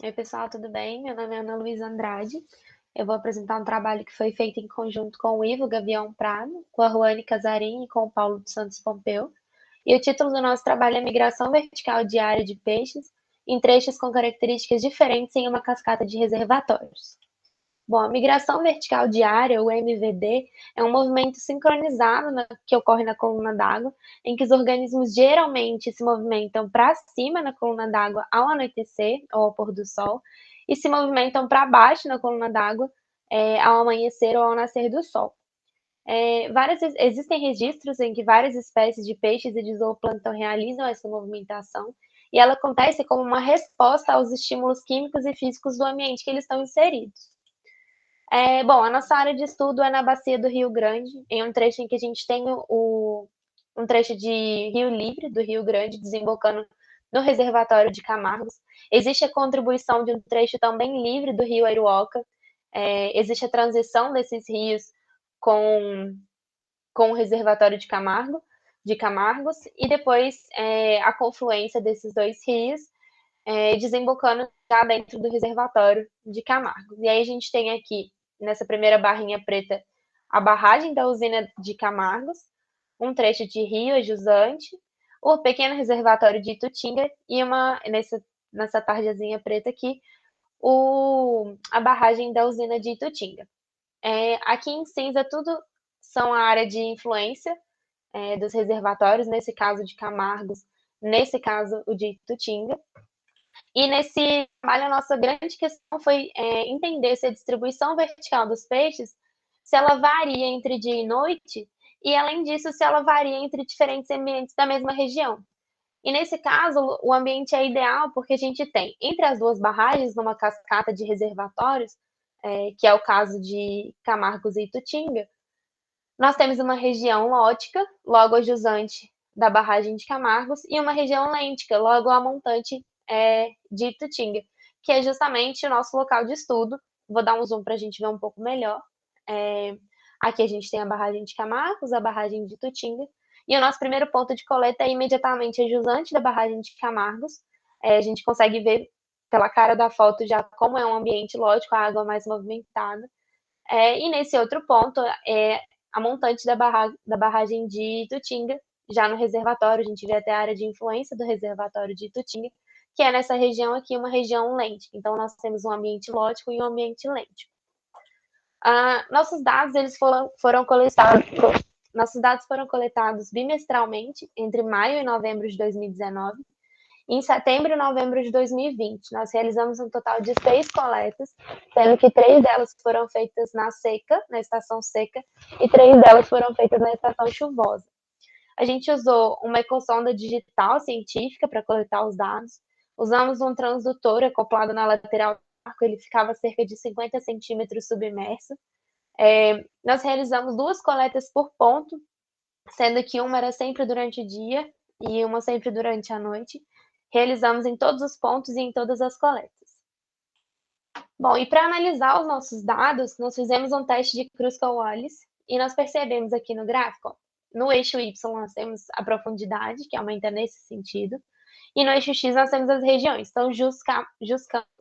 Oi, pessoal, tudo bem? Meu nome é Ana Luísa Andrade. Eu vou apresentar um trabalho que foi feito em conjunto com o Ivo Gavião Prado, com a Ruane Casarim e com o Paulo dos Santos Pompeu. E o título do nosso trabalho é Migração Vertical Diária de Peixes em trechos com características diferentes em uma cascata de reservatórios. Bom, a migração vertical diária, o MVD, é um movimento sincronizado que ocorre na coluna d'água, em que os organismos geralmente se movimentam para cima na coluna d'água ao anoitecer ou ao pôr do sol, e se movimentam para baixo na coluna d'água ao amanhecer ou ao nascer do sol. Existem registros em que várias espécies de peixes e de zooplâncton realizam essa movimentação, e ela acontece como uma resposta aos estímulos químicos e físicos do ambiente que eles estão inseridos. Bom, a nossa área de estudo é na bacia do Rio Grande, em um trecho em que a gente tem um trecho de rio livre do Rio Grande desembocando no reservatório de Camargos. Existe a contribuição de um trecho também livre do rio Airuoca. Existe a transição desses rios com, com o reservatório de Camargos, e depois a confluência desses dois rios, desembocando já dentro do reservatório de Camargos. E aí a gente tem aqui, nessa primeira barrinha preta, a barragem da usina de Camargos, um trecho de rio a jusante, o pequeno reservatório de Itutinga e nessa tarjazinha preta aqui, a barragem da usina de Itutinga. Aqui em cinza tudo são a área de influência dos reservatórios, nesse caso de Camargos, nesse caso o de Itutinga. E nesse trabalho, a nossa grande questão foi entender se a distribuição vertical dos peixes, se ela varia entre dia e noite, e além disso, se ela varia entre diferentes ambientes da mesma região. E nesse caso, o ambiente é ideal porque a gente tem, entre as duas barragens, numa cascata de reservatórios, que é o caso de Camargos e Itutinga, nós temos uma região lótica, logo a jusante da barragem de Camargos, e uma região lêntica, logo a montante de Itutinga, que é justamente o nosso local de estudo. Vou dar um zoom para a gente ver um pouco melhor. Aqui a gente tem a barragem de Camargos, a barragem de Itutinga, e o nosso primeiro ponto de coleta é imediatamente a jusante da barragem de Camargos. A gente consegue ver pela cara da foto já como é um ambiente lógico, a água mais movimentada. E nesse outro ponto, a montante da barragem de Itutinga, já no reservatório, a gente vê até a área de influência do reservatório de Itutinga, que é nessa região aqui, uma região lente. Então, nós temos um ambiente lótico e um ambiente lente. Nossos dados foram coletados bimestralmente entre maio e novembro de 2019. Em setembro e novembro de 2020, nós realizamos um total de 6 coletas, sendo que 3 delas foram feitas na estação seca, e 3 delas foram feitas na estação chuvosa. A gente usou uma ecossonda digital científica para coletar os dados, usamos um transdutor acoplado na lateral do barco, ele ficava a cerca de 50 centímetros submerso. Nós realizamos 2 coletas por ponto, sendo que uma era sempre durante o dia e uma sempre durante a noite. Realizamos em todos os pontos e em todas as coletas. Bom, e para analisar os nossos dados, nós fizemos um teste de Kruskal-Wallis e nós percebemos aqui no gráfico, no eixo Y nós temos a profundidade, que aumenta nesse sentido, e no eixo X nós temos as regiões. Então, Juscam,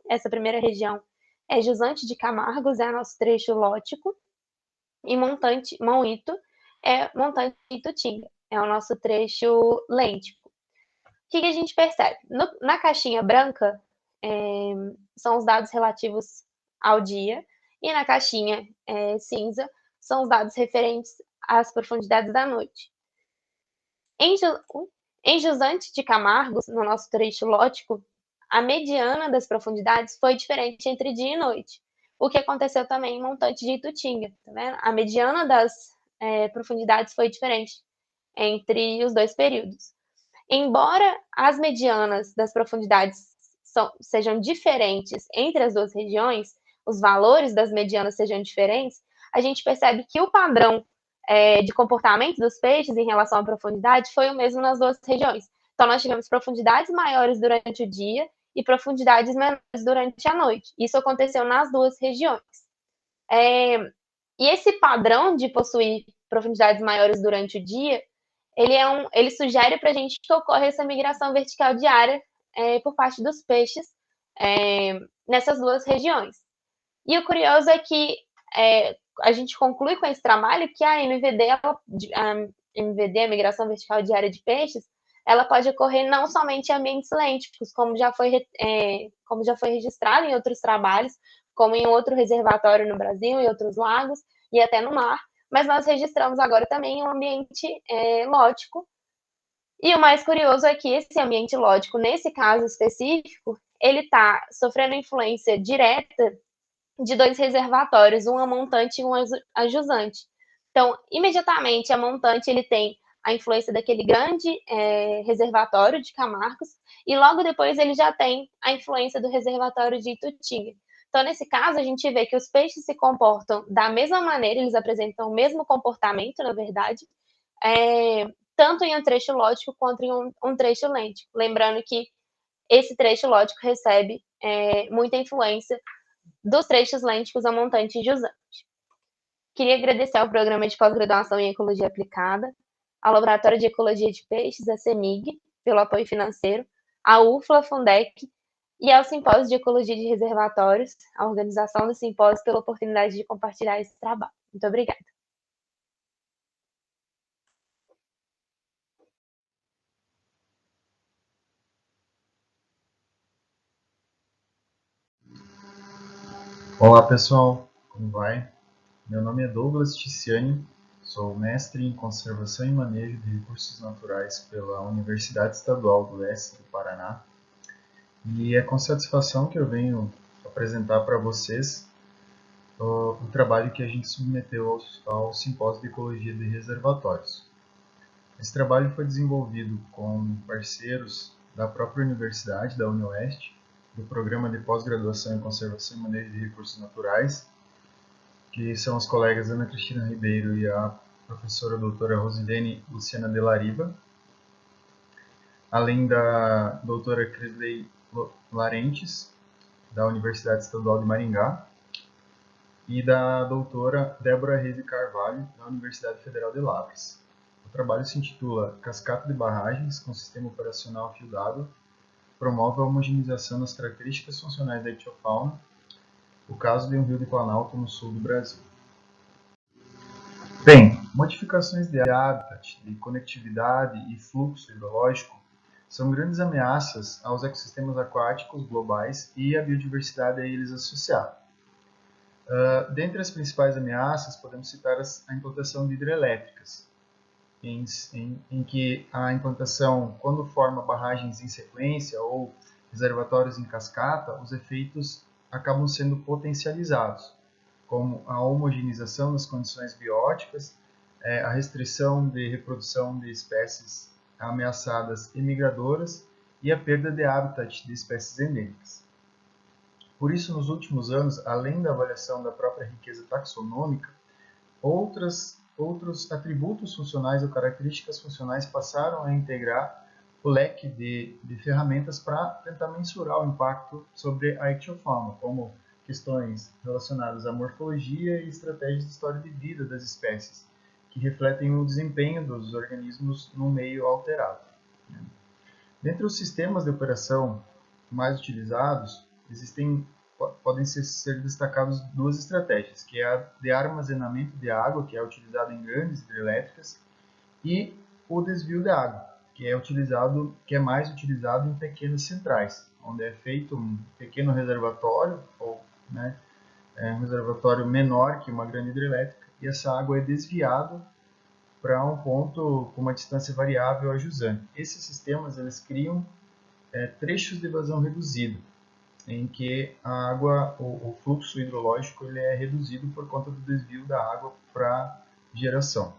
essa primeira região é Jusante de Camargos, é nosso trecho lótico, e Monito é Montante de Itutinga, é o nosso trecho lêntico. O que a gente percebe? Na caixinha branca, são os dados relativos ao dia, e na caixinha cinza são os dados referentes às profundidades da noite. Em Jusante de Camargos, no nosso trecho lótico, a mediana das profundidades foi diferente entre dia e noite, o que aconteceu também em Montante de Itutinga. Tá vendo? A mediana das profundidades foi diferente entre os dois períodos. Embora as medianas das profundidades sejam diferentes entre as duas regiões, os valores das medianas sejam diferentes, a gente percebe que o padrão de comportamento dos peixes em relação à profundidade foi o mesmo nas duas regiões. Então, nós tivemos profundidades maiores durante o dia e profundidades menores durante a noite. Isso aconteceu nas duas regiões. E esse padrão de possuir profundidades maiores durante o dia, ele sugere para a gente que ocorre essa migração vertical diária por parte dos peixes nessas duas regiões. E o curioso é que a gente conclui com esse trabalho que a MVD, a migração vertical diária de peixes, ela pode ocorrer não somente em ambientes lênticos, como já foi registrado em outros trabalhos, como em outro reservatório no Brasil, em outros lagos e até no mar, mas nós registramos agora também em um ambiente lótico. E o mais curioso é que esse ambiente lótico, nesse caso específico, ele está sofrendo influência direta de dois reservatórios, um a montante e um a jusante. Então, imediatamente, a montante ele tem a influência daquele grande reservatório de Camargos, e logo depois ele já tem a influência do reservatório de Itutinga. Então, nesse caso, a gente vê que os peixes se comportam da mesma maneira, eles apresentam o mesmo comportamento, na verdade, tanto em um trecho lótico quanto em um trecho lêntico. Lembrando que esse trecho lótico recebe muita influência dos trechos lênticos a montante e jusante. Queria agradecer ao Programa de Pós-Graduação em Ecologia Aplicada, ao Laboratório de Ecologia de Peixes, a CEMIG, pelo apoio financeiro, à UFLA, Fundec e ao Simpósio de Ecologia de Reservatórios, a organização do simpósio, pela oportunidade de compartilhar esse trabalho. Muito obrigada. Olá pessoal, como vai? Meu nome é Douglas Ticiani, sou mestre em Conservação e Manejo de Recursos Naturais pela Universidade Estadual do Oeste do Paraná, e é com satisfação que eu venho apresentar para vocês o trabalho que a gente submeteu ao Simpósio de Ecologia de Reservatórios. Esse trabalho foi desenvolvido com parceiros da própria universidade, da UniOeste, do Programa de Pós-Graduação em Conservação e Manejo de Recursos Naturais, que são os colegas Ana Cristina Ribeiro e a professora doutora Rosilene Luciana de Lariba, além da doutora Crisley Larentes, da Universidade Estadual de Maringá, e da doutora Débora Reis de Carvalho, da Universidade Federal de Lavras. O trabalho se intitula Cascata de Barragens com Sistema Operacional a Fio d'Água, promove a homogeneização das características funcionais da ictiofauna, o caso de um rio de Planalto no sul do Brasil. Bem, modificações de hábitat, de conectividade e fluxo hidrológico são grandes ameaças aos ecossistemas aquáticos globais e à biodiversidade a eles associada. Dentre as principais ameaças, podemos citar a implantação de hidrelétricas, em que a implantação, quando forma barragens em sequência ou reservatórios em cascata, os efeitos acabam sendo potencializados, como a homogeneização das condições bióticas, a restrição de reprodução de espécies ameaçadas e migradoras e a perda de habitat de espécies endêmicas. Por isso, nos últimos anos, além da avaliação da própria riqueza taxonômica, outros atributos funcionais ou características funcionais passaram a integrar o leque de ferramentas para tentar mensurar o impacto sobre a ictiofauna, como questões relacionadas à morfologia e estratégias de história de vida das espécies, que refletem o desempenho dos organismos no meio alterado. Dentre os sistemas de operação mais utilizados, podem ser destacados duas estratégias, que é a de armazenamento de água, que é utilizada em grandes hidrelétricas, e o desvio de água, que é mais utilizado em pequenas centrais, onde é feito um pequeno reservatório, ou um reservatório menor que uma grande hidrelétrica, e essa água é desviada para um ponto com uma distância variável a jusante. Esses sistemas eles criam trechos de vazão reduzida, em que a água, o fluxo hidrológico ele é reduzido por conta do desvio da água para geração.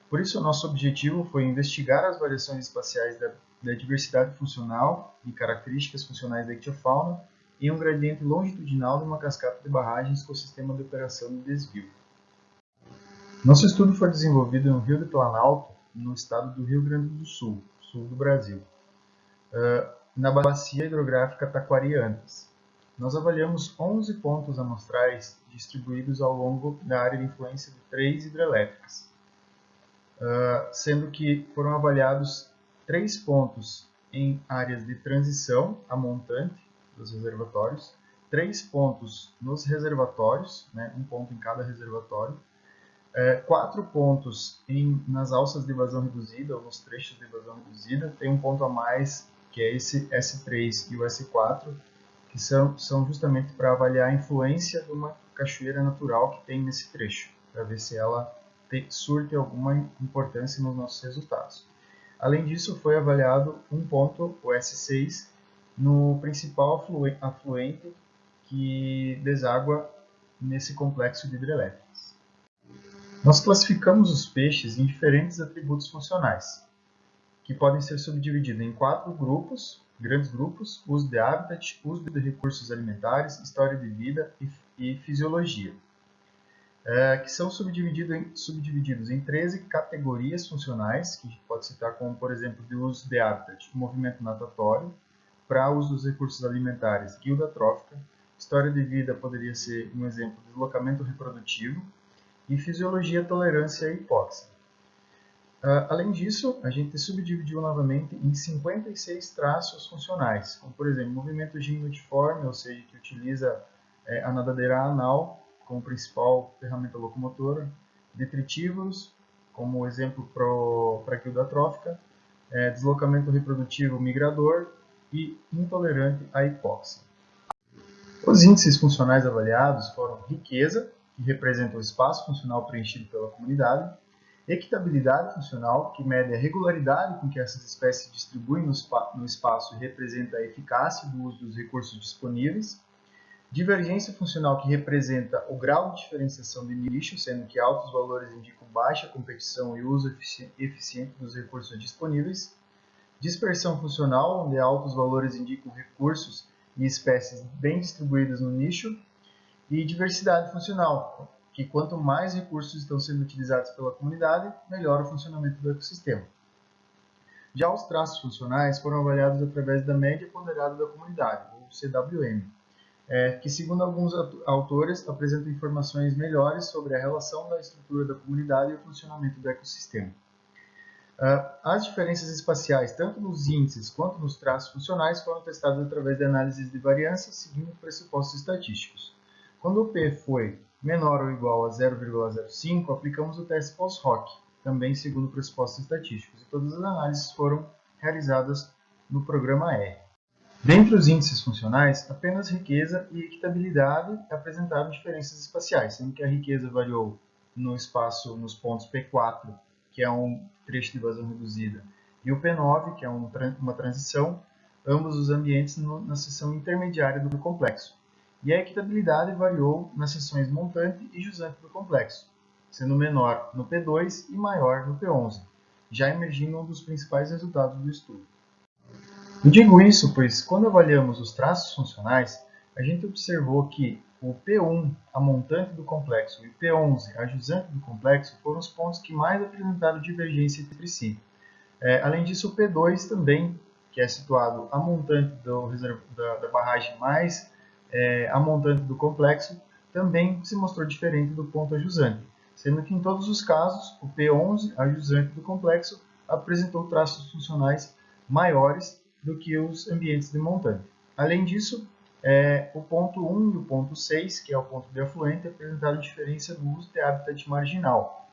Por isso, o nosso objetivo foi investigar as variações espaciais da diversidade funcional e características funcionais da ictiofauna em um gradiente longitudinal de uma cascata de barragens com sistema de operação de desvio. Nosso estudo foi desenvolvido no Rio de Planalto, no estado do Rio Grande do Sul, sul do Brasil, na bacia hidrográfica Taquari-Antas. Nós avaliamos 11 pontos amostrais distribuídos ao longo da área de influência de 3 hidrelétricas, sendo que foram avaliados 3 pontos em áreas de transição a montante dos reservatórios, 3 pontos nos reservatórios, né, um ponto em cada reservatório, 4 pontos nas alças de vazão reduzida, ou nos trechos de vazão reduzida, tem um ponto a mais, que é esse S3 e o S4, que são justamente para avaliar a influência de uma cachoeira natural que tem nesse trecho, para ver se ela surte alguma importância nos nossos resultados. Além disso, foi avaliado um ponto, o S6, no principal afluente que deságua nesse complexo de hidrelétricas. Nós classificamos os peixes em diferentes atributos funcionais, que podem ser subdivididos em 4 grupos, grandes grupos: uso de habitat, uso de recursos alimentares, história de vida e fisiologia, que são subdivididos em 13 categorias funcionais, que a gente pode citar como, por exemplo, de uso de habitat, movimento natatório; para uso dos recursos alimentares, guilda trófica; história de vida poderia ser um exemplo, deslocamento reprodutivo; e fisiologia, tolerância e hipóxia. Além disso, a gente subdividiu novamente em 56 traços funcionais, como, por exemplo, movimento gimnotiforme, ou seja, que utiliza a nadadeira anal como principal ferramenta locomotora; detritívoros, como exemplo para a guilda trófica; deslocamento reprodutivo migrador; e intolerante à hipóxia. Os índices funcionais avaliados foram riqueza, que representa o espaço funcional preenchido pela comunidade; equitabilidade funcional, que mede a regularidade com que essas espécies se distribuem no espaço e representa a eficácia do uso dos recursos disponíveis; divergência funcional, que representa o grau de diferenciação de nicho, sendo que altos valores indicam baixa competição e uso eficiente dos recursos disponíveis; dispersão funcional, onde altos valores indicam recursos e espécies bem distribuídas no nicho; e diversidade funcional, que quanto mais recursos estão sendo utilizados pela comunidade, melhor o funcionamento do ecossistema. Já os traços funcionais foram avaliados através da média ponderada da comunidade, ou CWM, que, segundo alguns autores, apresenta informações melhores sobre a relação da estrutura da comunidade e o funcionamento do ecossistema. As diferenças espaciais, tanto nos índices quanto nos traços funcionais, foram testadas através de análises de variância, seguindo pressupostos estatísticos. Quando o P foi menor ou igual a 0,05, aplicamos o teste post-hoc, também segundo pressupostos estatísticos, e todas as análises foram realizadas no programa R. Dentre os índices funcionais, apenas riqueza e equitabilidade apresentaram diferenças espaciais, sendo que a riqueza variou no espaço nos pontos P4, que é um trecho de vazão reduzida, e o P9, que é uma transição, ambos os ambientes na seção intermediária do complexo. E a equitabilidade variou nas seções montante e jusante do complexo, sendo menor no P2 e maior no P11, já emergindo um dos principais resultados do estudo. Eu digo isso pois, quando avaliamos os traços funcionais, a gente observou que o P1, a montante do complexo, e o P11, a jusante do complexo, foram os pontos que mais apresentaram divergência entre si. Além disso, o P2 também, que é situado a montante da barragem mais a montante do complexo, também se mostrou diferente do ponto a jusante, sendo que em todos os casos, o P11, a jusante do complexo, apresentou traços funcionais maiores do que os ambientes de montante. Além disso, o ponto 1 e o ponto 6, que é o ponto de afluente, apresentaram diferença no uso de habitat marginal,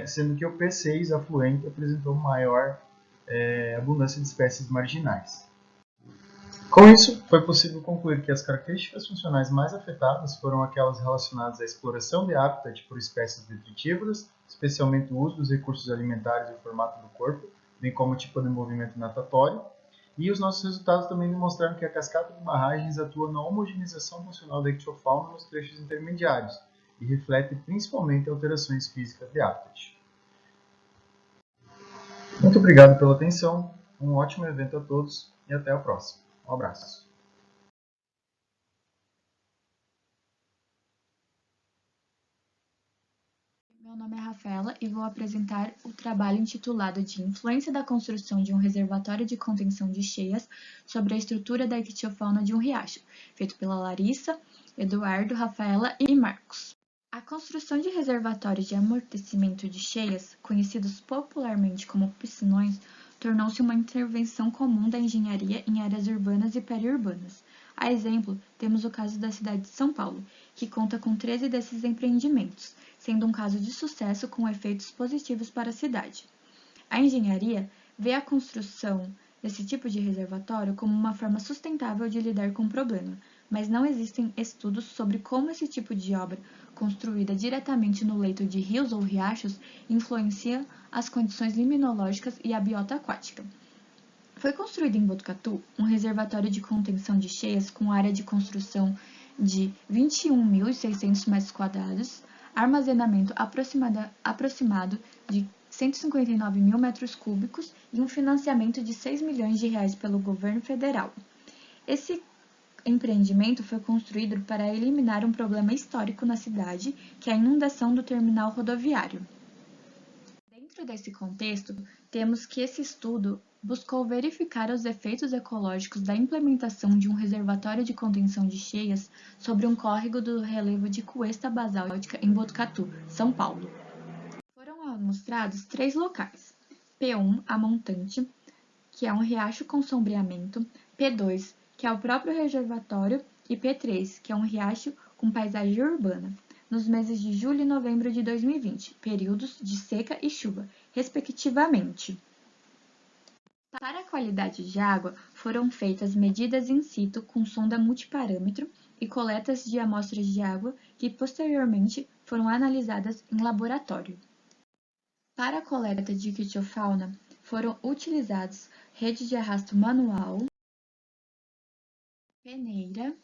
sendo que o P6, afluente, apresentou maior abundância de espécies marginais. Com isso, foi possível concluir que as características funcionais mais afetadas foram aquelas relacionadas à exploração de habitat por espécies detritívoras, especialmente o uso dos recursos alimentares e o formato do corpo, bem como o tipo de movimento natatório. E os nossos resultados também demonstraram que a cascata de barragens atua na homogeneização funcional da ictiofauna nos trechos intermediários e reflete principalmente alterações físicas de habitat. Muito obrigado pela atenção, um ótimo evento a todos e até a próxima. Um abraço. Meu nome é Rafaela e vou apresentar o trabalho intitulado de Influência da construção de um reservatório de contenção de cheias sobre a estrutura da ictiofauna de um riacho, feito pela Larissa, Eduardo, Rafaela e Marcos. A construção de reservatórios de amortecimento de cheias, conhecidos popularmente como piscinões, tornou-se uma intervenção comum da engenharia em áreas urbanas e periurbanas. A exemplo, temos o caso da cidade de São Paulo, que conta com 13 desses empreendimentos, sendo um caso de sucesso com efeitos positivos para a cidade. A engenharia vê a construção desse tipo de reservatório como uma forma sustentável de lidar com o problema, mas não existem estudos sobre como esse tipo de obra, construída diretamente no leito de rios ou riachos, influencia as condições liminológicas e a biota aquática. Foi construído em Botucatu um reservatório de contenção de cheias com área de construção de 21.600 metros quadrados, armazenamento aproximado de 159 mil metros cúbicos e um financiamento de 6 milhões de reais pelo governo federal. Esse empreendimento foi construído para eliminar um problema histórico na cidade, que é a inundação do terminal rodoviário. Dentro desse contexto, temos que esse estudo buscou verificar os efeitos ecológicos da implementação de um reservatório de contenção de cheias sobre um córrego do relevo de cuesta basáltica em Botucatu, São Paulo. Foram mostrados 3 locais: P1, a montante, que é um riacho com sombreamento, P2, que é o próprio reservatório, e P3, que é um riacho com paisagem urbana, nos meses de julho e novembro de 2020, períodos de seca e chuva, respectivamente. Para a qualidade de água, foram feitas medidas in situ com sonda multiparâmetro e coletas de amostras de água que posteriormente foram analisadas em laboratório. Para a coleta de ictiofauna, foram utilizados rede de arrasto manual, peneira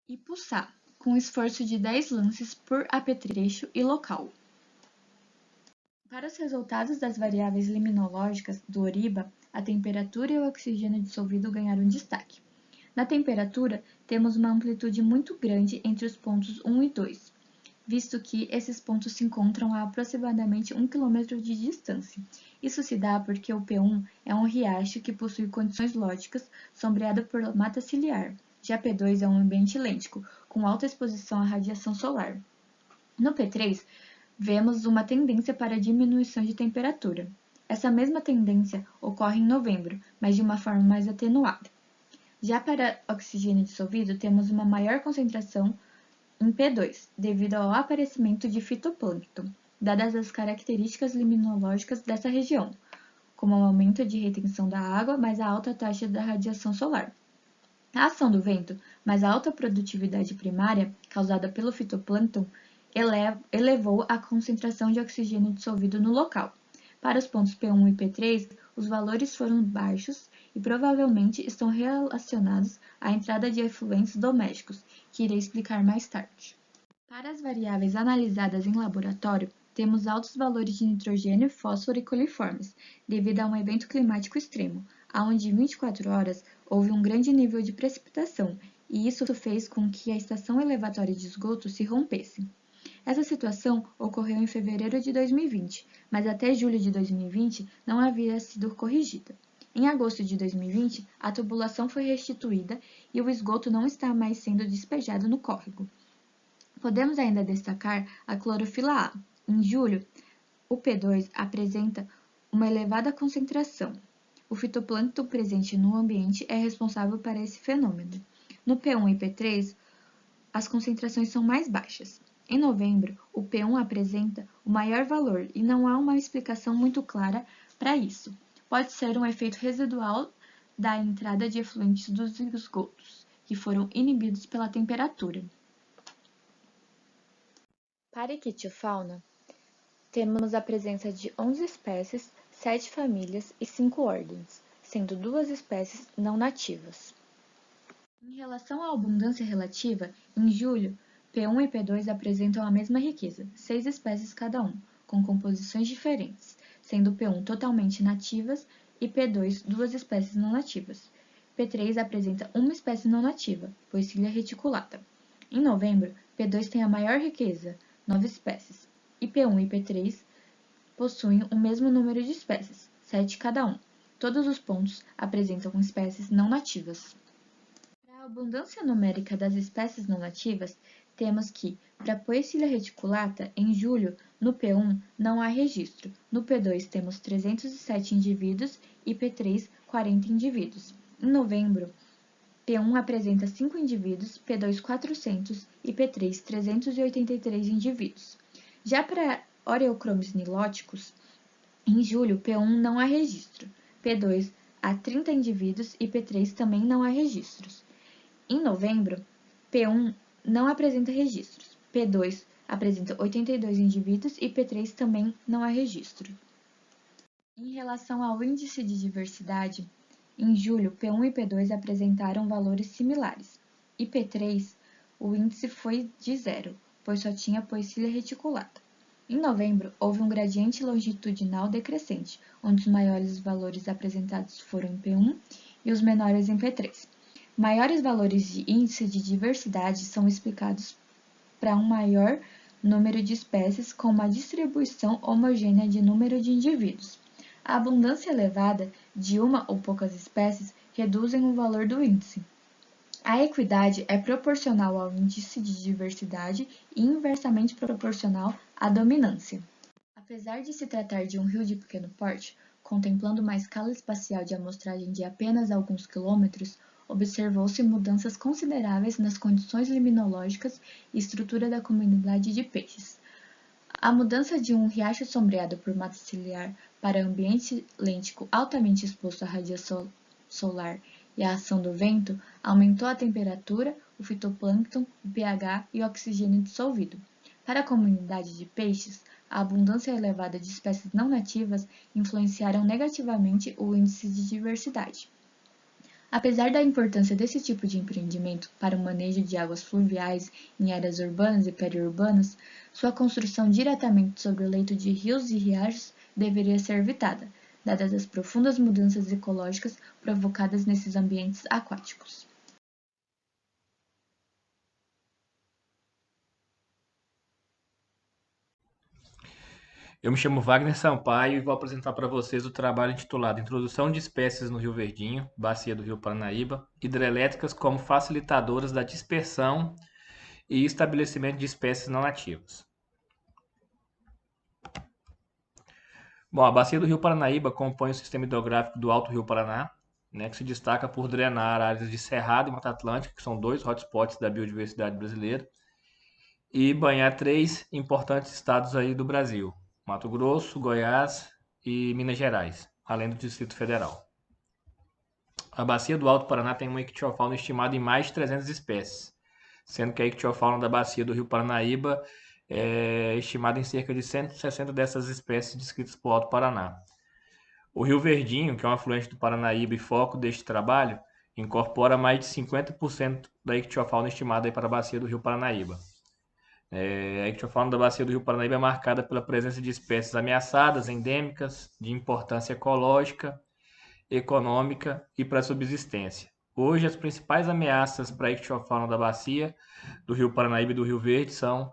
e puçá, com esforço de 10 lances por apetrecho e local. Para os resultados das variáveis liminológicas do Oriba, a temperatura e o oxigênio dissolvido ganharam destaque. Na temperatura, temos uma amplitude muito grande entre os pontos 1 e 2, visto que esses pontos se encontram a aproximadamente 1 km de distância. Isso se dá porque o P1 é um riacho que possui condições lógicas sombreado por mata ciliar. Já P2 é um ambiente lêntico, com alta exposição à radiação solar. No P3, vemos uma tendência para a diminuição de temperatura. Essa mesma tendência ocorre em novembro, mas de uma forma mais atenuada. Já para oxigênio dissolvido, temos uma maior concentração em P2, devido ao aparecimento de fitoplâncton, dadas as características liminológicas dessa região, como o aumento de retenção da água, mais a alta taxa da radiação solar. A ação do vento, mais a alta produtividade primária, causada pelo fitoplâncton, elevou a concentração de oxigênio dissolvido no local. Para os pontos P1 e P3, os valores foram baixos e provavelmente estão relacionados à entrada de efluentes domésticos, que irei explicar mais tarde. Para as variáveis analisadas em laboratório, temos altos valores de nitrogênio, fósforo e coliformes, devido a um evento climático extremo, onde em 24 horas houve um grande nível de precipitação, e isso fez com que a estação elevatória de esgoto se rompesse. Essa situação ocorreu em fevereiro de 2020, mas até julho de 2020 não havia sido corrigida. Em agosto de 2020, a tubulação foi restituída e o esgoto não está mais sendo despejado no córrego. Podemos ainda destacar a clorofila A. Em julho, o P2 apresenta uma elevada concentração. O fitoplâncton presente no ambiente é responsável por esse fenômeno. No P1 e P3, as concentrações são mais baixas. Em novembro, o P1 apresenta o maior valor e não há uma explicação muito clara para isso. Pode ser um efeito residual da entrada de efluentes dos esgotos, que foram inibidos pela temperatura. Para a ictiofauna, temos a presença de 11 espécies, 7 famílias e 5 ordens, sendo 2 espécies não nativas. Em relação à abundância relativa, em julho, P1 e P2 apresentam a mesma riqueza, 6 espécies cada um, com composições diferentes, sendo P1 totalmente nativas e P2 2 espécies não nativas. P3 apresenta uma espécie não nativa, Poecilia reticulata. Em novembro, P2 tem a maior riqueza, 9 espécies, e P1 e P3 possuem o mesmo número de espécies, 7 cada um. Todos os pontos apresentam espécies não nativas. Para a abundância numérica das espécies não nativas, temos que, para Poecilia reticulata, em julho, no P1 não há registro, no P2 temos 307 indivíduos e P3 40 indivíduos. Em novembro, P1 apresenta 5 indivíduos, P2 400 e P3 383 indivíduos. Já para Oreochromos nilóticos, em julho, P1 não há registro, P2 há 30 indivíduos e P3 também não há registros. Em novembro, P1 não apresenta registros, P2 apresenta 82 indivíduos e P3 também não há registro. Em relação ao índice de diversidade, em julho, P1 e P2 apresentaram valores similares, e P3, o índice foi de 0, pois só tinha poecília reticulada. Em novembro, houve um gradiente longitudinal decrescente, onde os maiores valores apresentados foram em P1 e os menores em P3. Maiores valores de índice de diversidade são explicados para um maior número de espécies com uma distribuição homogênea de número de indivíduos. A abundância elevada de uma ou poucas espécies reduzem o valor do índice. A equidade é proporcional ao índice de diversidade e inversamente proporcional à dominância. Apesar de se tratar de um rio de pequeno porte, contemplando uma escala espacial de amostragem de apenas alguns quilômetros, observou-se mudanças consideráveis nas condições liminológicas e estrutura da comunidade de peixes. A mudança de um riacho sombreado por mata ciliar para ambiente lêntico altamente exposto à radiação solar e à ação do vento aumentou a temperatura, o fitoplâncton, o pH e o oxigênio dissolvido. Para a comunidade de peixes, a abundância elevada de espécies não nativas influenciaram negativamente o índice de diversidade. Apesar da importância desse tipo de empreendimento para o manejo de águas fluviais em áreas urbanas e periurbanas, sua construção diretamente sobre o leito de rios e riachos deveria ser evitada, dadas as profundas mudanças ecológicas provocadas nesses ambientes aquáticos. Eu me chamo Wagner Sampaio e vou apresentar para vocês o trabalho intitulado Introdução de espécies no Rio Verdinho, bacia do Rio Paranaíba, hidrelétricas como facilitadoras da dispersão e estabelecimento de espécies não nativas. Bom, a bacia do Rio Paranaíba compõe o sistema hidrográfico do Alto Rio Paraná, que se destaca por drenar áreas de Cerrado e Mata Atlântica, que são dois hotspots da biodiversidade brasileira, e banhar três importantes estados aí do Brasil: Mato Grosso, Goiás e Minas Gerais, além do Distrito Federal. A bacia do Alto Paraná tem uma ictiofauna estimada em mais de 300 espécies, sendo que a ictiofauna da bacia do Rio Paranaíba é estimada em cerca de 160 dessas espécies descritas por Alto Paraná. O Rio Verdinho, que é um afluente do Paranaíba e foco deste trabalho, incorpora mais de 50% da ictiofauna estimada para a bacia do Rio Paranaíba. A ictiofauna da bacia do Rio Paranaíba é marcada pela presença de espécies ameaçadas, endêmicas, de importância ecológica, econômica e para a subsistência. Hoje, as principais ameaças para a ictiofauna da bacia do Rio Paranaíba e do Rio Verde são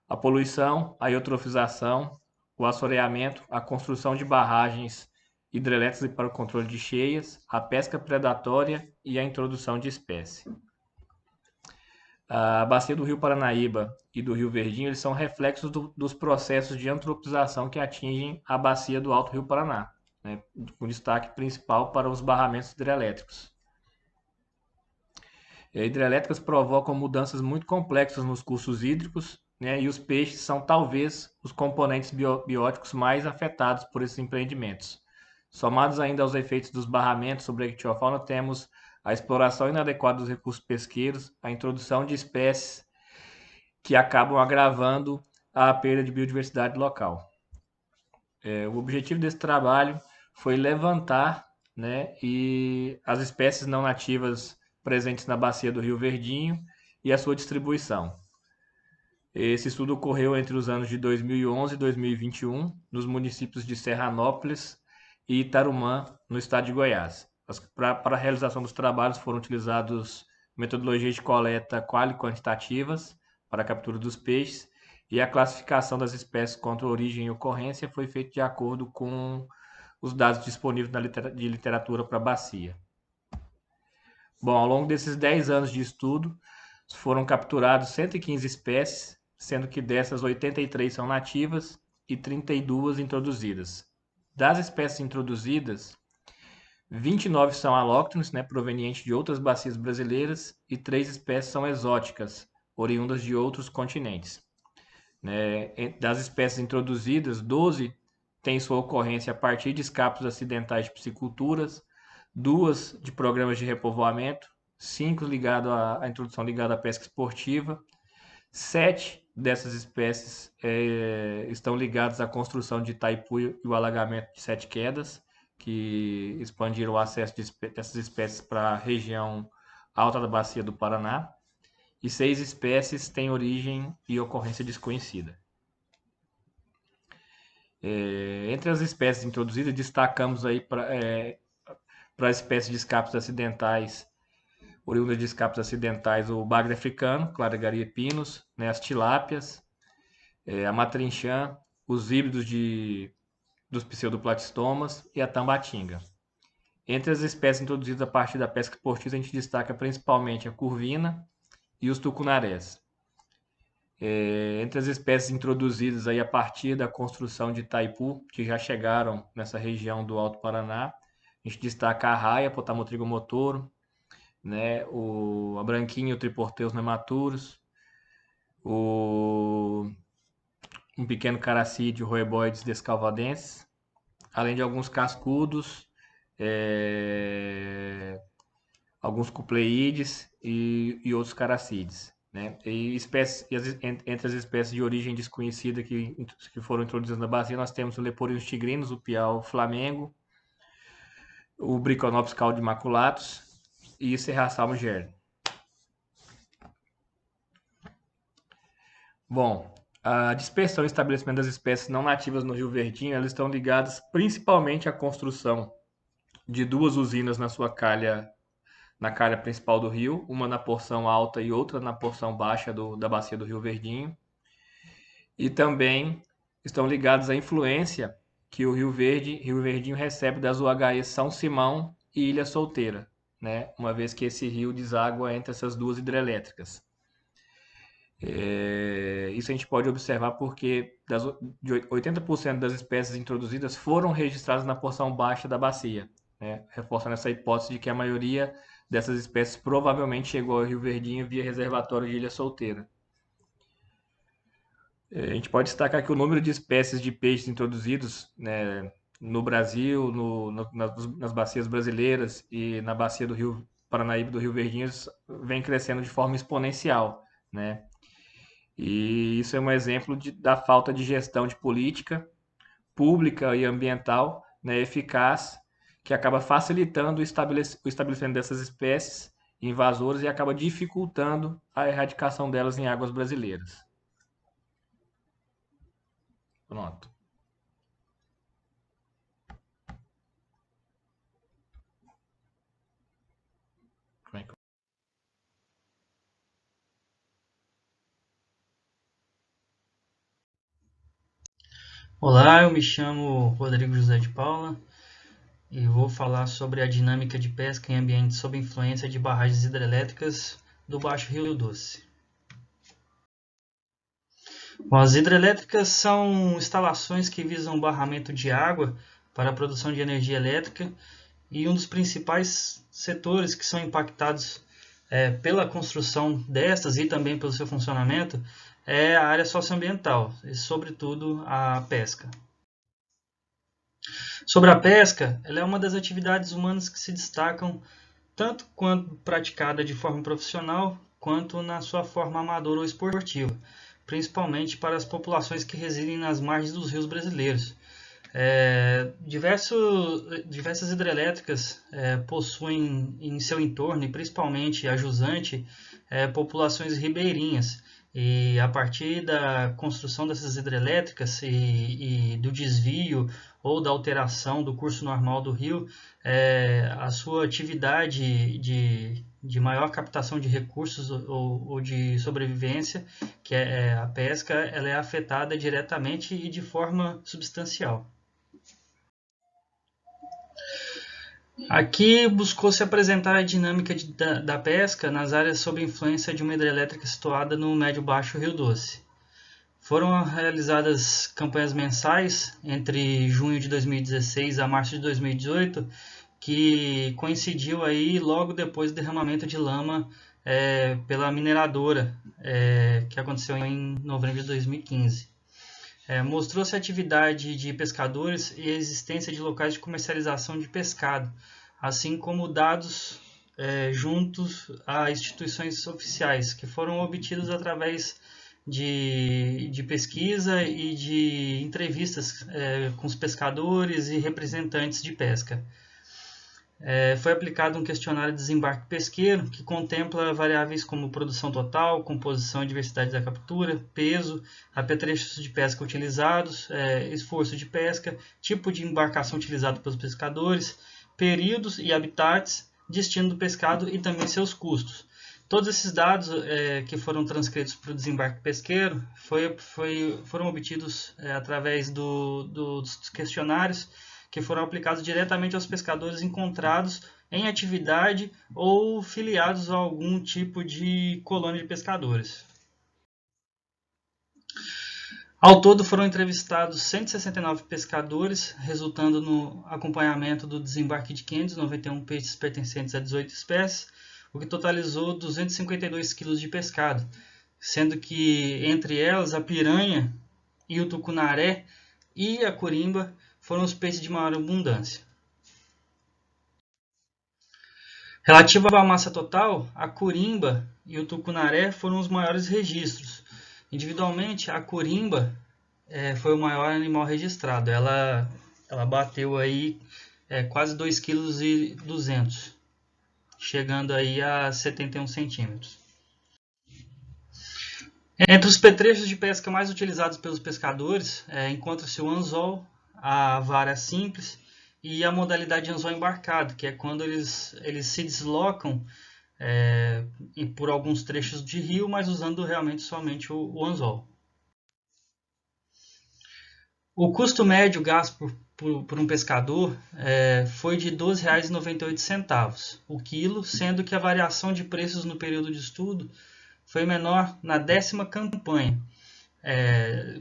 a poluição, a eutrofização, o assoreamento, a construção de barragens hidrelétricas para o controle de cheias, a pesca predatória e a introdução de espécies. A bacia do Rio Paranaíba e do Rio Verdinho eles são reflexos dos processos de antropização que atingem a bacia do Alto Rio Paraná, com destaque principal para os barramentos hidrelétricos. Hidrelétricas provocam mudanças muito complexas nos cursos hídricos, e os peixes são talvez os componentes bióticos mais afetados por esses empreendimentos. Somados ainda aos efeitos dos barramentos sobre a ictiofauna, temos a exploração inadequada dos recursos pesqueiros, a introdução de espécies que acabam agravando a perda de biodiversidade local. O objetivo desse trabalho foi levantar e as espécies não nativas presentes na bacia do Rio Verdinho e a sua distribuição. Esse estudo ocorreu entre os anos de 2011 e 2021, nos municípios de Serranópolis e Itarumã, no estado de Goiás. Para a realização dos trabalhos foram utilizados metodologias de coleta quali-quantitativas para a captura dos peixes e a classificação das espécies contra origem e ocorrência foi feita de acordo com os dados disponíveis de literatura para a bacia. Bom, ao longo desses 10 anos de estudo, foram capturados 115 espécies, sendo que dessas 83 são nativas e 32 introduzidas. Das espécies introduzidas, 29 são alóctones, né, provenientes de outras bacias brasileiras, e 3 espécies são exóticas, oriundas de outros continentes. Das espécies introduzidas, 12 têm sua ocorrência a partir de escapos acidentais de pisciculturas, 2 de programas de repovoamento, 5 ligados à introdução ligada à pesca esportiva, 7 dessas espécies estão ligadas à construção de Itaipu e o alagamento de Sete Quedas, que expandiram o acesso dessas espécies para a região alta da bacia do Paraná, e 6 espécies têm origem e ocorrência desconhecida. Entre as espécies introduzidas, destacamos aí para a espécie de escapos acidentais, oriunda de escapos acidentais, o bagre africano, Cladogaria pinus, né, as tilápias, a matrinchã, os híbridos dos pseudoplatistomas e a tambatinga. Entre as espécies introduzidas a partir da pesca esportiva, a gente destaca principalmente a curvina e os tucunarés. Entre as espécies introduzidas aí a partir da construção de Itaipu, que já chegaram nessa região do Alto Paraná, a gente destaca a arraia, Potamotrigo motoro, né, a branquinha e o Triporteus nematuros, um pequeno caracídeo, Roeboides descalvadenses, além de alguns cascudos, alguns cupleídees e outros caracídeos. Né? Entre as espécies de origem desconhecida que foram introduzidas na bacia, nós temos o Leporius tigrinus, o piau flamengo, o Briconopsis caldimaculatus e o Serrasalmo gerno. Bom, a dispersão e estabelecimento das espécies não nativas no Rio Verdinho, elas estão ligadas principalmente à construção de 2 usinas na calha principal do rio, uma na porção alta e outra na porção baixa da bacia do Rio Verdinho. E também estão ligados à influência que o Rio Verdinho recebe das UHEs São Simão e Ilha Solteira, né? Uma vez que esse rio deságua entre essas 2 hidrelétricas. Isso a gente pode observar porque 80% das espécies introduzidas foram registradas na porção baixa da bacia, né? Reforçando essa hipótese de que a maioria dessas espécies provavelmente chegou ao Rio Verdinho via reservatório de Ilha Solteira. A gente pode destacar que o número de espécies de peixes introduzidos, né, no Brasil, nas bacias brasileiras e na bacia do Rio Paranaíba e do Rio Verdinho vem crescendo de forma exponencial, né? E isso é um exemplo da falta de gestão de política pública e ambiental, né, eficaz, que acaba facilitando o estabelecimento dessas espécies invasoras e acaba dificultando a erradicação delas em águas brasileiras. Pronto. Olá, eu me chamo Rodrigo José de Paula e vou falar sobre a dinâmica de pesca em ambientes sob influência de barragens hidrelétricas do Baixo Rio Doce. Bom, as hidrelétricas são instalações que visam barramento de água para a produção de energia elétrica e um dos principais setores que são impactados pela construção destas e também pelo seu funcionamento é a área socioambiental e, sobretudo, a pesca. Sobre a pesca, ela é uma das atividades humanas que se destacam tanto quando praticada de forma profissional, quanto na sua forma amadora ou esportiva, principalmente para as populações que residem nas margens dos rios brasileiros. Diversas hidrelétricas possuem em seu entorno, e principalmente a jusante, populações ribeirinhas. E a partir da construção dessas hidrelétricas e do desvio ou da alteração do curso normal do rio, a sua atividade de maior captação de recursos ou de sobrevivência, que é a pesca, ela é afetada diretamente e de forma substancial. Aqui buscou-se apresentar a dinâmica da pesca nas áreas sob influência de uma hidrelétrica situada no Médio-Baixo Rio Doce. Foram realizadas campanhas mensais entre junho de 2016 a março de 2018 que coincidiu aí logo depois do derramamento de lama pela mineradora, que aconteceu em novembro de 2015. Mostrou-se a atividade de pescadores e a existência de locais de comercialização de pescado, assim como dados juntos a instituições oficiais, que foram obtidos através de pesquisa e de entrevistas com os pescadores e representantes de pesca. Foi aplicado um questionário de desembarque pesqueiro que contempla variáveis como produção total, composição e diversidade da captura, peso, apetrechos de pesca utilizados, esforço de pesca, tipo de embarcação utilizado pelos pescadores, períodos e habitats, destino do pescado e também seus custos. Todos esses dados que foram transcritos para o desembarque pesqueiro foram obtidos através dos questionários que foram aplicados diretamente aos pescadores encontrados em atividade ou filiados a algum tipo de colônia de pescadores. Ao todo foram entrevistados 169 pescadores, resultando no acompanhamento do desembarque de 591 peixes pertencentes a 18 espécies, o que totalizou 252 quilos de pescado, sendo que entre elas a piranha e o tucunaré e a corimba foram os peixes de maior abundância. Relativo à massa total, a corimba e o tucunaré foram os maiores registros. Individualmente, a corimba foi o maior animal registrado. Ela bateu aí quase 2,2 kg, chegando aí a 71 centímetros. Entre os petrechos de pesca mais utilizados pelos pescadores, encontra-se o anzol, a vara simples e a modalidade de anzol embarcado, que é quando eles se deslocam por alguns trechos de rio, mas usando realmente somente o anzol. O custo médio gasto por um pescador foi de R$ 12,98 o quilo, sendo que a variação de preços no período de estudo foi menor na 10ª campanha,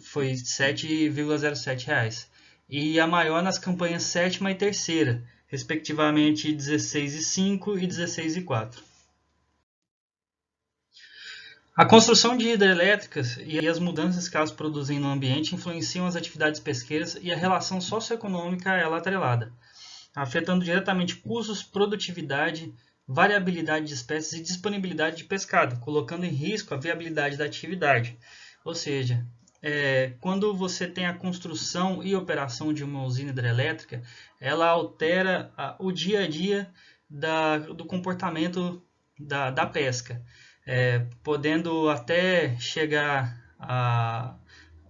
foi R$ 7,07, e a maior nas campanhas 7ª e 3ª, respectivamente R$ 16,05 e R$ 16,04. A construção de hidrelétricas e as mudanças que elas produzem no ambiente influenciam as atividades pesqueiras e a relação socioeconômica a ela atrelada, afetando diretamente custos, produtividade, variabilidade de espécies e disponibilidade de pescado, colocando em risco a viabilidade da atividade. Ou seja, quando você tem a construção e operação de uma usina hidrelétrica, ela altera o dia a dia do comportamento da pesca, podendo até chegar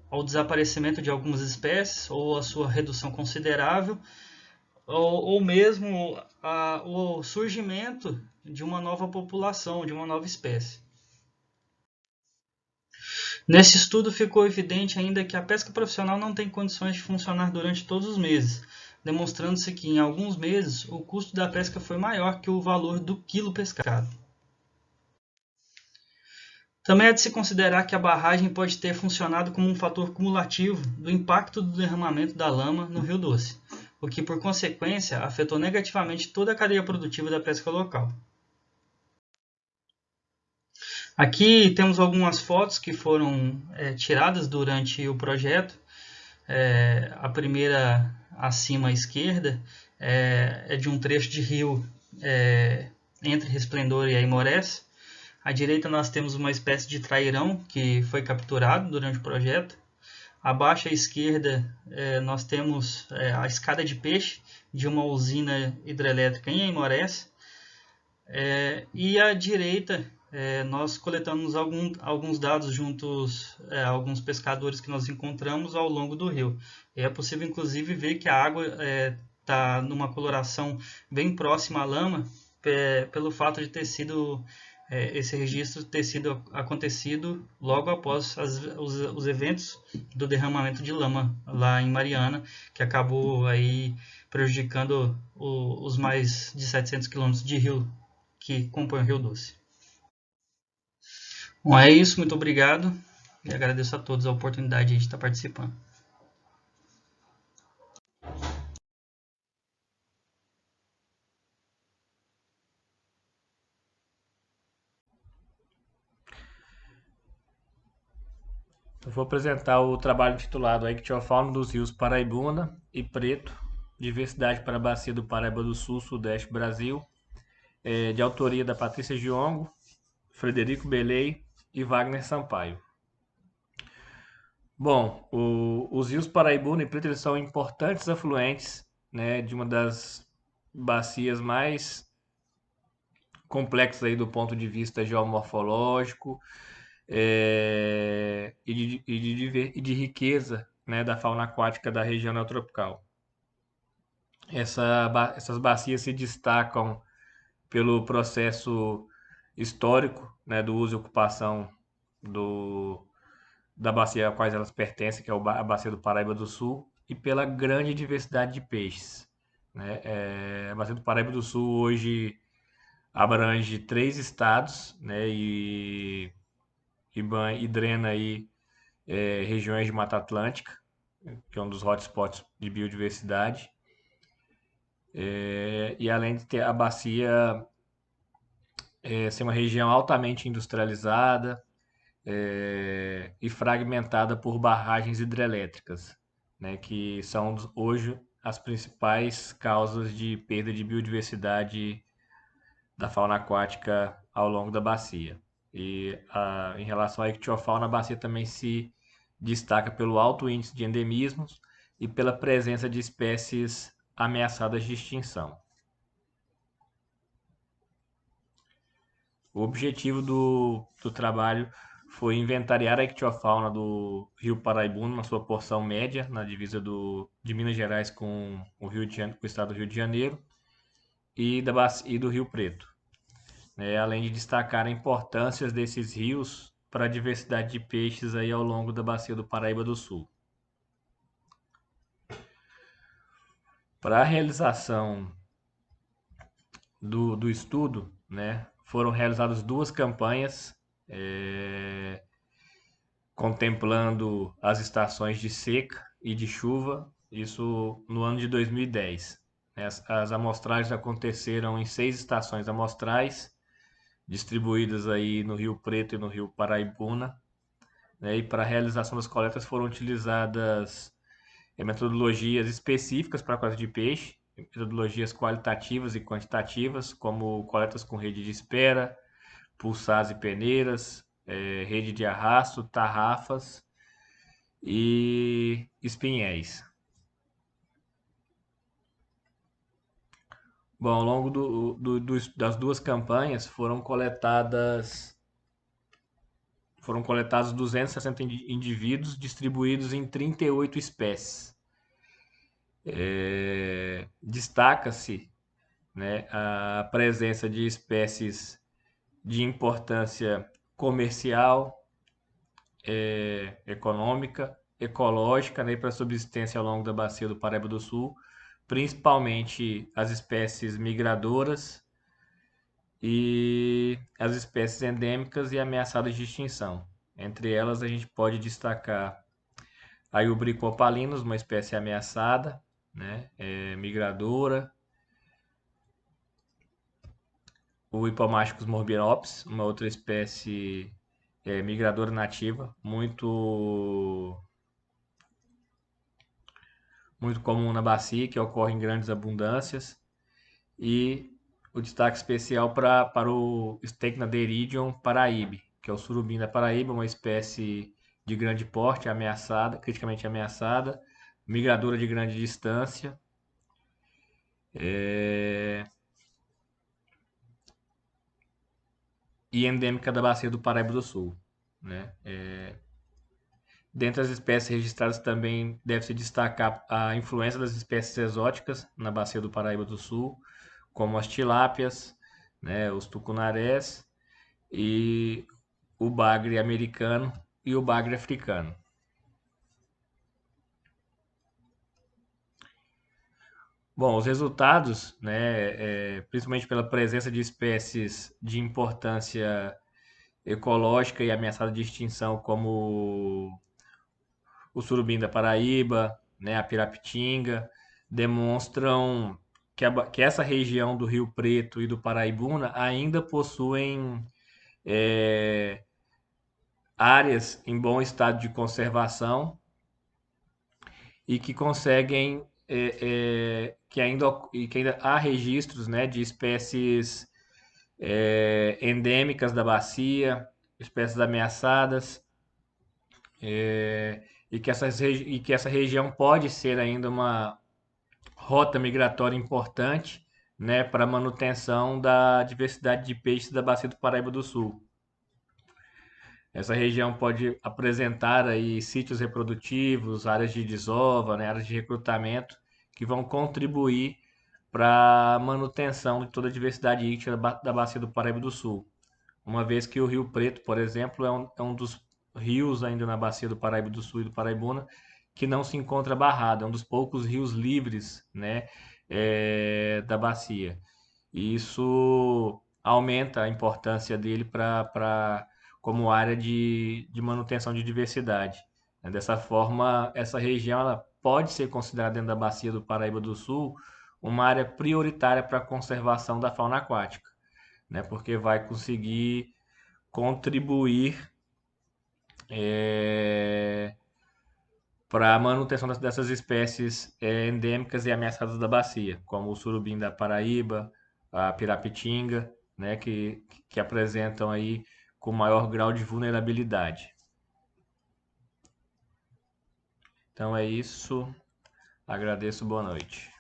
ao desaparecimento de algumas espécies ou a sua redução considerável, ou mesmo o surgimento de uma nova população, de uma nova espécie. Nesse estudo ficou evidente ainda que a pesca profissional não tem condições de funcionar durante todos os meses, demonstrando-se que em alguns meses o custo da pesca foi maior que o valor do quilo pescado. Também é de se considerar que a barragem pode ter funcionado como um fator cumulativo do impacto do derramamento da lama no Rio Doce, o que, por consequência, afetou negativamente toda a cadeia produtiva da pesca local. Aqui temos algumas fotos que foram tiradas durante o projeto. A primeira, acima à esquerda, é de um trecho de rio entre Resplendor e Aimorés. À direita nós temos uma espécie de trairão que foi capturado durante o projeto. Abaixo à esquerda nós temos a escada de peixe de uma usina hidrelétrica em Aimorés. E à direita nós coletamos alguns dados juntos a alguns pescadores que nós encontramos ao longo do rio. É possível inclusive ver que a água está numa coloração bem próxima à lama, pelo fato de ter sido esse registro ter sido acontecido logo após os eventos do derramamento de lama lá em Mariana, que acabou aí prejudicando os mais de 700 quilômetros de rio que compõem o Rio Doce. Bom, é isso, muito obrigado e agradeço a todos a oportunidade de estar participando. eu for apresentar o trabalho intitulado A Ictiofauna dos rios Paraibuna e Preto, diversidade para a bacia do Paraíba do Sul, Sudeste Brasil, de autoria da Patrícia Giongo, Frederico Belei e Wagner Sampaio. Bom, os rios Paraibuna e Preto eles são importantes afluentes, né, de uma das bacias mais complexas aí do ponto de vista geomorfológico, e de riqueza, né, da fauna aquática da região neotropical. Essas bacias se destacam pelo processo histórico, né, do uso e ocupação da bacia a quais elas pertencem, que é a bacia do Paraíba do Sul, e pela grande diversidade de peixes, né? A bacia do Paraíba do Sul hoje abrange 3 estados, né, e drena aí regiões de Mata Atlântica, que é um dos hotspots de biodiversidade. E além de ter a bacia ser uma região altamente industrializada e fragmentada por barragens hidrelétricas, né, que são hoje as principais causas de perda de biodiversidade da fauna aquática ao longo da bacia. E em relação à ictiofauna, a bacia também se destaca pelo alto índice de endemismos e pela presença de espécies ameaçadas de extinção. O objetivo do trabalho foi inventariar a ictiofauna do Rio Paraibuna na sua porção média, na divisa de Minas Gerais com o estado do Rio de Janeiro, e do Rio Preto, além de destacar a importância desses rios para a diversidade de peixes aí ao longo da bacia do Paraíba do Sul. Para a realização do estudo, foram realizadas 2 campanhas contemplando as estações de seca e de chuva, isso no ano de 2010. As amostragens aconteceram em 6 estações amostrais, distribuídas aí no Rio Preto e no Rio Paraibuna, e para a realização das coletas foram utilizadas metodologias específicas para a coleta de peixe, metodologias qualitativas e quantitativas, como coletas com rede de espera, pulsars e peneiras, rede de arrasto, tarrafas e espinhéis. Bom, ao longo das 2 campanhas foram coletados 260 indivíduos distribuídos em 38 espécies. Destaca-se, a presença de espécies de importância comercial, econômica, ecológica, para a subsistência ao longo da bacia do Paraíba do Sul, principalmente as espécies migradoras e as espécies endêmicas e ameaçadas de extinção. Entre elas a gente pode destacar a Iubricopalinos, uma espécie ameaçada, migradora, o Hipomáchicos morbinopsis, uma outra espécie migradora nativa, muito comum na bacia, que ocorre em grandes abundâncias, e o destaque especial para o Stechnaderidium paraibe, que é o surubim da Paraíba, uma espécie de grande porte, criticamente ameaçada, migradora de grande distância, e endêmica da bacia do Paraíba do Sul. Dentre as espécies registradas também deve-se destacar a influência das espécies exóticas na bacia do Paraíba do Sul, como as tilápias, os tucunarés e o bagre americano e o bagre africano. Bom, os resultados, principalmente pela presença de espécies de importância ecológica e ameaçada de extinção, como o surubim da Paraíba, a pirapitinga, demonstram que essa região do Rio Preto e do Paraibuna ainda possuem áreas em bom estado de conservação e que conseguem que ainda há registros, né, de espécies endêmicas da bacia, espécies ameaçadas, e que essa região pode ser ainda uma rota migratória importante, né, para a manutenção da diversidade de peixes da bacia do Paraíba do Sul. Essa região pode apresentar aí sítios reprodutivos, áreas de desova, né, áreas de recrutamento, que vão contribuir para a manutenção de toda a diversidade íctica da bacia do Paraíba do Sul. Uma vez que o Rio Preto, por exemplo, é um dos rios ainda na bacia do Paraíba do Sul e do Paraibuna que não se encontra barrado, é um dos poucos rios livres, né, da bacia. E isso aumenta a importância dele como área de manutenção de diversidade. Dessa forma, essa região ela pode ser considerada dentro da bacia do Paraíba do Sul uma área prioritária para a conservação da fauna aquática, né? Porque vai conseguir contribuir para a manutenção dessas espécies endêmicas e ameaçadas da bacia, como o surubim da Paraíba, a pirapitinga, né? Que apresentam aí com maior grau de vulnerabilidade. Então é isso. Agradeço, boa noite.